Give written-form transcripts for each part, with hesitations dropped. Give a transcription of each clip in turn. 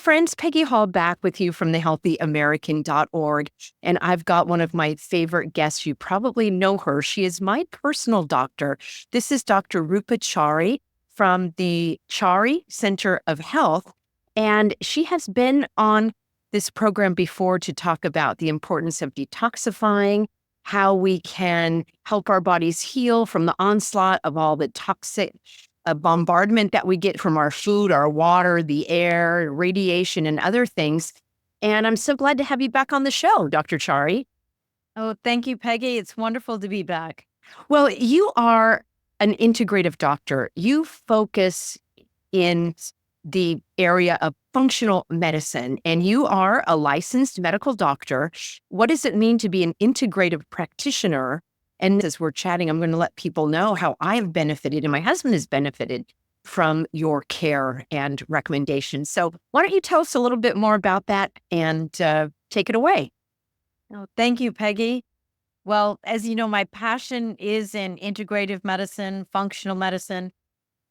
friends, Peggy Hall back with you from thehealthyamerican.org. And I've got one of my favorite guests. You probably know her. She is my personal doctor. This is Dr. Roopa Chari from the Chari Center of Health. And she has been on this program before to talk about the importance of detoxifying, how we can help our bodies heal from the onslaught of all the toxic bombardment that we get from our food, our water, the air, radiation, and other things. And I'm so glad to have you back on the show, Dr. Chari. Oh, thank you, Peggy. It's wonderful to be back. Well, you are an integrative doctor. You focus in the area of functional medicine, and you are a licensed medical doctor. What does it mean to be an integrative practitioner? And as we're chatting, I'm going to let people know how I've benefited and my husband has benefited from your care and recommendations. So why don't you tell us a little bit more about that and take it away? Oh, thank you, Peggy. Well, as you know, my passion is in integrative medicine, functional medicine.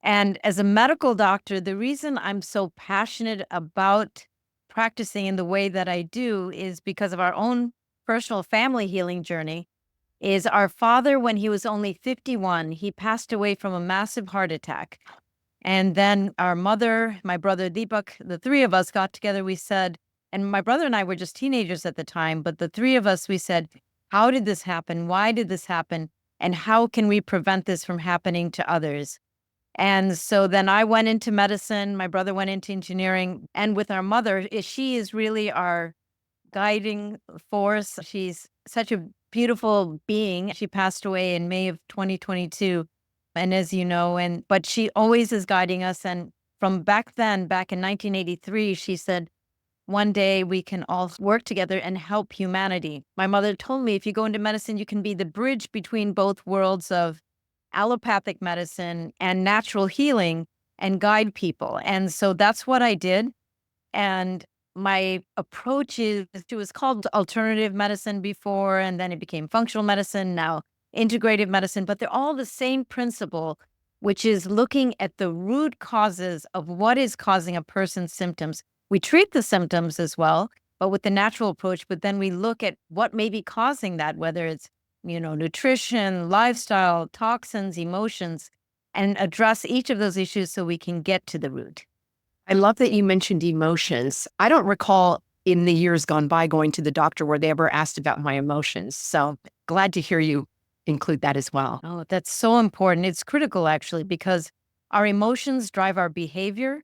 And as a medical doctor, the reason I'm so passionate about practicing in the way that I do is because of our own personal family healing journey. Is our father, when he was only 51, he passed away from a massive heart attack. And then our mother, my brother Deepak, the three of us got together. We said, and my brother and I were just teenagers at the time, but the three of us, we said, how did this happen? Why did this happen? And how can we prevent this from happening to others? And so then I went into medicine. My brother went into engineering. And with our mother, she is really our guiding force. She's such a beautiful being. She passed away in May of 2022. And as you know, but she always is guiding us. And from back then, back in 1983, she said, one day we can all work together and help humanity. My mother told me, if you go into medicine, you can be the bridge between both worlds of allopathic medicine and natural healing and guide people. And so that's what I did. And my approach is, it was called alternative medicine before, and then it became functional medicine, now integrative medicine, but they're all the same principle, which is looking at the root causes of what is causing a person's symptoms. We treat the symptoms as well, but with the natural approach, but then we look at what may be causing that, whether it's, nutrition, lifestyle, toxins, emotions, and address each of those issues so we can get to the root. I love that you mentioned emotions. I don't recall in the years gone by going to the doctor where they ever asked about my emotions. So glad to hear you include that as well. Oh, that's so important. It's critical, actually, because our emotions drive our behavior.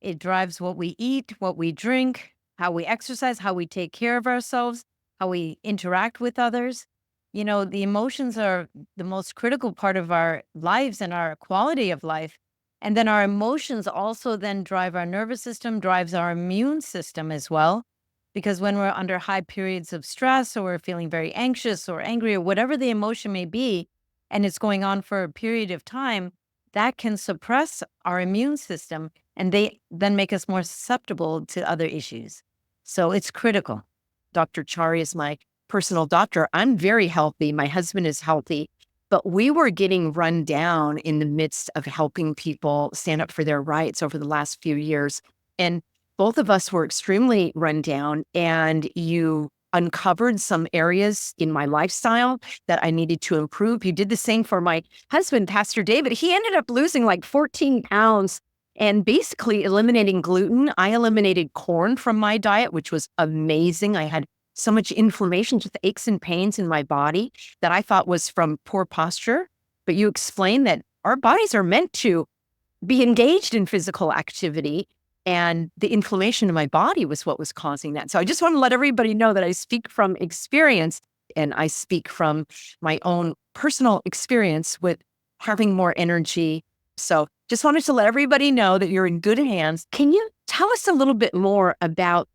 It drives what we eat, what we drink, how we exercise, how we take care of ourselves, how we interact with others. The emotions are the most critical part of our lives and our quality of life. And then our emotions also then drive our nervous system, drives our immune system as well. Because when we're under high periods of stress or we're feeling very anxious or angry or whatever the emotion may be, and it's going on for a period of time, that can suppress our immune system and they then make us more susceptible to other issues. So it's critical. Dr. Chari is my personal doctor. I'm very healthy. My husband is healthy. But we were getting run down in the midst of helping people stand up for their rights over the last few years. And both of us were extremely run down. And you uncovered some areas in my lifestyle that I needed to improve. You did the same for my husband, Pastor David. He ended up losing like 14 pounds and basically eliminating gluten. I eliminated corn from my diet, which was amazing. I had so much inflammation, just aches and pains in my body that I thought was from poor posture. But you explained that our bodies are meant to be engaged in physical activity, and the inflammation in my body was what was causing that. So I just want to let everybody know that I speak from experience, and I speak from my own personal experience with having more energy. So just wanted to let everybody know that you're in good hands. Can you tell us a little bit more about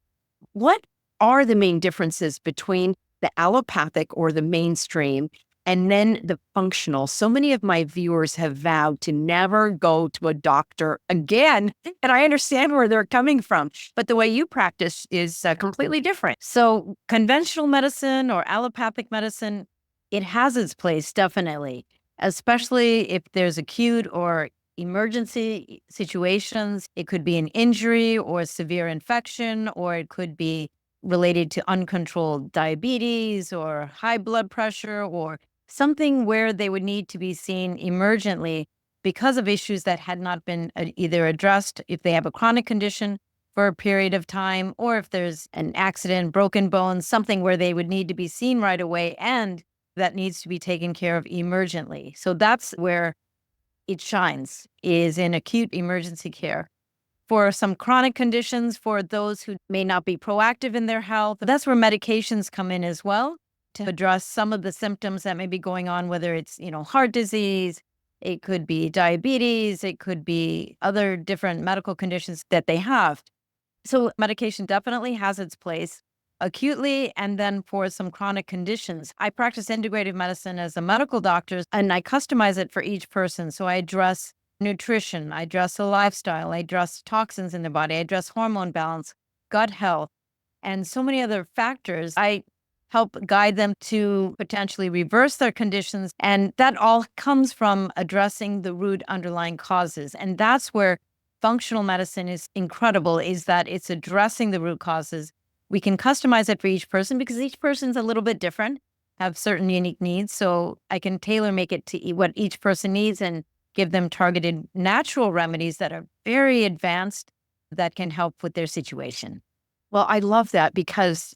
what are the main differences between the allopathic or the mainstream and then the functional? So many of my viewers have vowed to never go to a doctor again. And I understand where they're coming from, but the way you practice is completely different. So conventional medicine or allopathic medicine, it has its place, definitely, especially if there's acute or emergency situations. It could be an injury or a severe infection, or it could be related to uncontrolled diabetes or high blood pressure or something where they would need to be seen emergently because of issues that had not been either addressed if they have a chronic condition for a period of time, or if there's an accident, broken bones, something where they would need to be seen right away and that needs to be taken care of emergently. So that's where it shines, is in acute emergency care. For some chronic conditions, for those who may not be proactive in their health, that's where medications come in as well to address some of the symptoms that may be going on, whether it's, heart disease, it could be diabetes, it could be other different medical conditions that they have. So medication definitely has its place acutely, and then for some chronic conditions. I practice integrative medicine as a medical doctor, and I customize it for each person. So I address nutrition, I address the lifestyle, I address toxins in the body, I address hormone balance, gut health, and so many other factors. I help guide them to potentially reverse their conditions. And that all comes from addressing the root underlying causes. And that's where functional medicine is incredible, is that it's addressing the root causes. We can customize it for each person because each person's a little bit different, have certain unique needs. So I can tailor make it to what each person needs and give them targeted natural remedies that are very advanced that can help with their situation. Well, I love that because,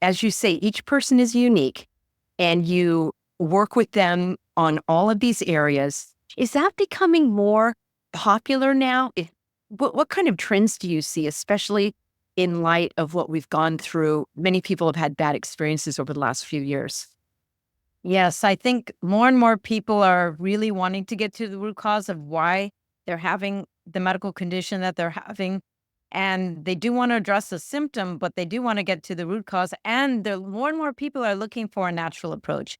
as you say, each person is unique and you work with them on all of these areas. Is that becoming more popular now? What kind of trends do you see, especially in light of what we've gone through? Many people have had bad experiences over the last few years. Yes, I think more and more people are really wanting to get to the root cause of why they're having the medical condition that they're having. And they do want to address the symptom, but they do want to get to the root cause. And more and more people are looking for a natural approach.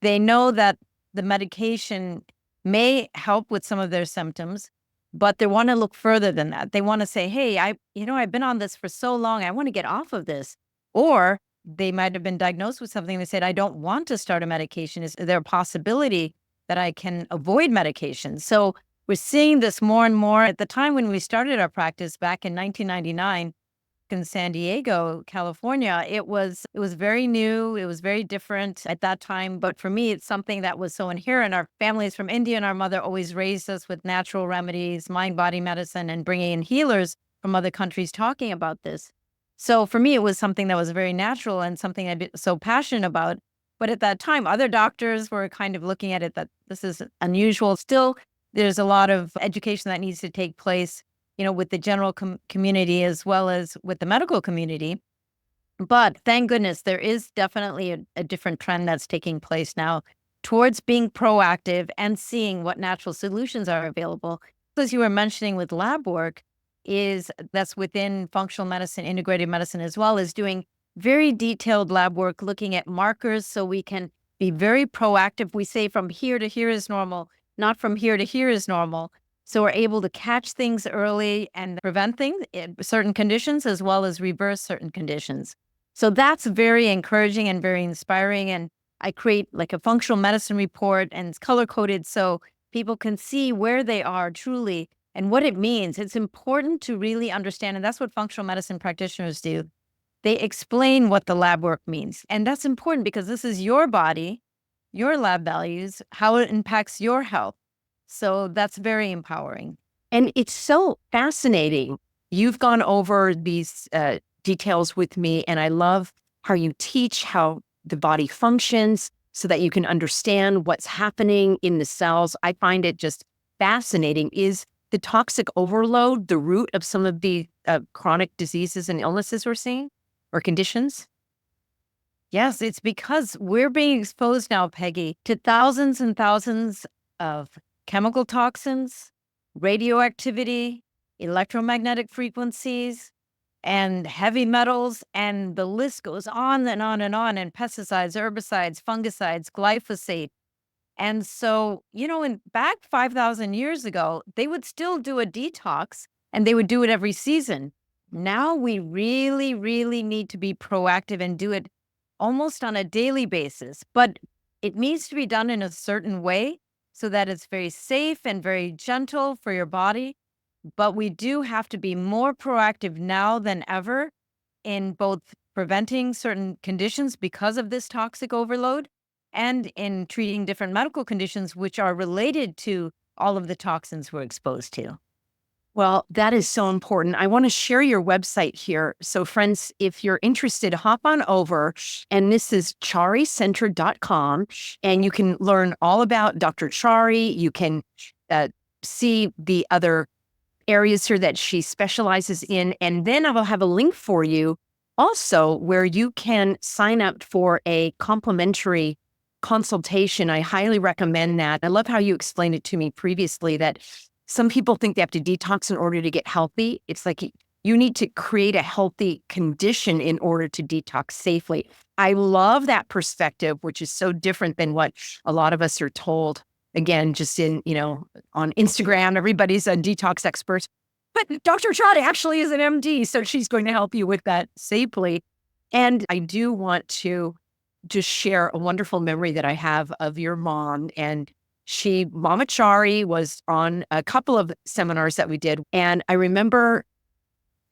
They know that the medication may help with some of their symptoms, but they want to look further than that. They want to say, hey, I've been on this for so long, I want to get off of this. Or they might have been diagnosed with something. They said, I don't want to start a medication. Is there a possibility that I can avoid medication? So we're seeing this more and more. At the time when we started our practice back in 1999 in San Diego, California, it was very new. It was very different at that time. But for me, it's something that was so inherent. Our family is from India, and our mother always raised us with natural remedies, mind-body medicine, and bringing in healers from other countries talking about this. So for me, it was something that was very natural and something I'd be so passionate about. But at that time, other doctors were kind of looking at it that this is unusual. Still, there's a lot of education that needs to take place, with the general community as well as with the medical community. But thank goodness, there is definitely a different trend that's taking place now towards being proactive and seeing what natural solutions are available. As you were mentioning with lab work, that's within functional medicine, integrative medicine, as well as doing very detailed lab work, looking at markers so we can be very proactive. We say from here to here is normal, not from here to here is normal. So we're able to catch things early and prevent things, certain conditions, as well as reverse certain conditions. So that's very encouraging and very inspiring. And I create like a functional medicine report, and it's color coded so people can see where they are truly and what it means. It's important to really understand, and that's what functional medicine practitioners do. They explain what the lab work means. And that's important because this is your body, your lab values, how it impacts your health. So that's very empowering. And it's so fascinating. You've gone over these details with me, and I love how you teach how the body functions so that you can understand what's happening in the cells. I find it just fascinating. Is the toxic overload the root of some of the chronic diseases and illnesses we're seeing or conditions? Yes, it's because we're being exposed now, Peggy, to thousands and thousands of chemical toxins, radioactivity, electromagnetic frequencies, and heavy metals, and the list goes on and on and on, and pesticides, herbicides, fungicides, glyphosate. And so, back 5,000 years ago, they would still do a detox and they would do it every season. Now we really, really need to be proactive and do it almost on a daily basis, but it needs to be done in a certain way so that it's very safe and very gentle for your body. But we do have to be more proactive now than ever in both preventing certain conditions because of this toxic overload and in treating different medical conditions which are related to all of the toxins we're exposed to. Well, that is so important. I want to share your website here. So, friends, if you're interested, hop on over. And this is charicenter.com. And you can learn all about Dr. Chari. You can see the other areas here that she specializes in. And then I will have a link for you also where you can sign up for a complimentary consultation. I highly recommend that. I love how you explained it to me previously that some people think they have to detox in order to get healthy. It's like you need to create a healthy condition in order to detox safely. I love that perspective, which is so different than what a lot of us are told. Again, just on Instagram, everybody's a detox expert. But Dr. Chari actually is an MD, so she's going to help you with that safely. And I do want to just share a wonderful memory that I have of your mom. And Mama Chari was on a couple of seminars that we did. And I remember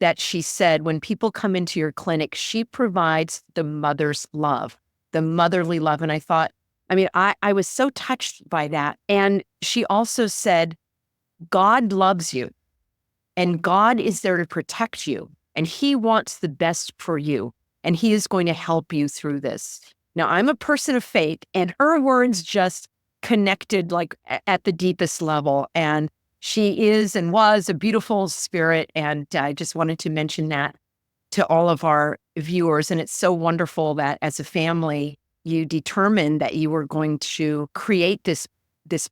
that she said, when people come into your clinic, she provides the mother's love, the motherly love. And I thought, I was so touched by that. And she also said, God loves you and God is there to protect you. And he wants the best for you. And he is going to help you through this. Now, I'm a person of faith, and her words just connected like at the deepest level. And she is and was a beautiful spirit. And I just wanted to mention that to all of our viewers. And it's so wonderful that as a family, you determined that you were going to create this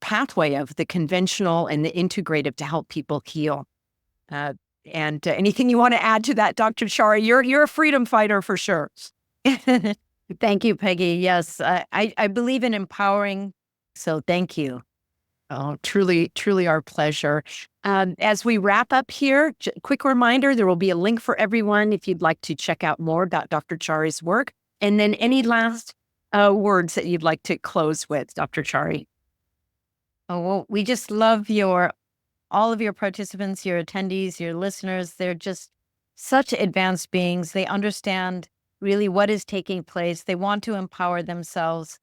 pathway of the conventional and the integrative to help people heal. And anything you want to add to that, Dr. Chari? You're a freedom fighter for sure. Thank you, Peggy. Yes, I believe in empowering. So thank you. Oh, truly, truly our pleasure. As we wrap up here, quick reminder, there will be a link for everyone if you'd like to check out more about Dr. Chari's work. And then any last words that you'd like to close with, Dr. Chari? Oh, well, we just love all of your participants, your attendees, your listeners. They're just such advanced beings. They understand really what is taking place. They want to empower themselves.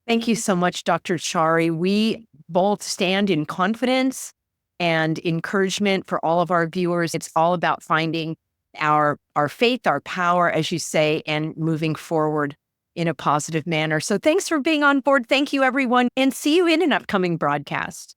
Thank you so much, Dr. Chari. We both stand in confidence and encouragement for all of our viewers. It's all about finding our faith, our power, as you say, and moving forward in a positive manner. So thanks for being on board. Thank you, everyone, and see you in an upcoming broadcast.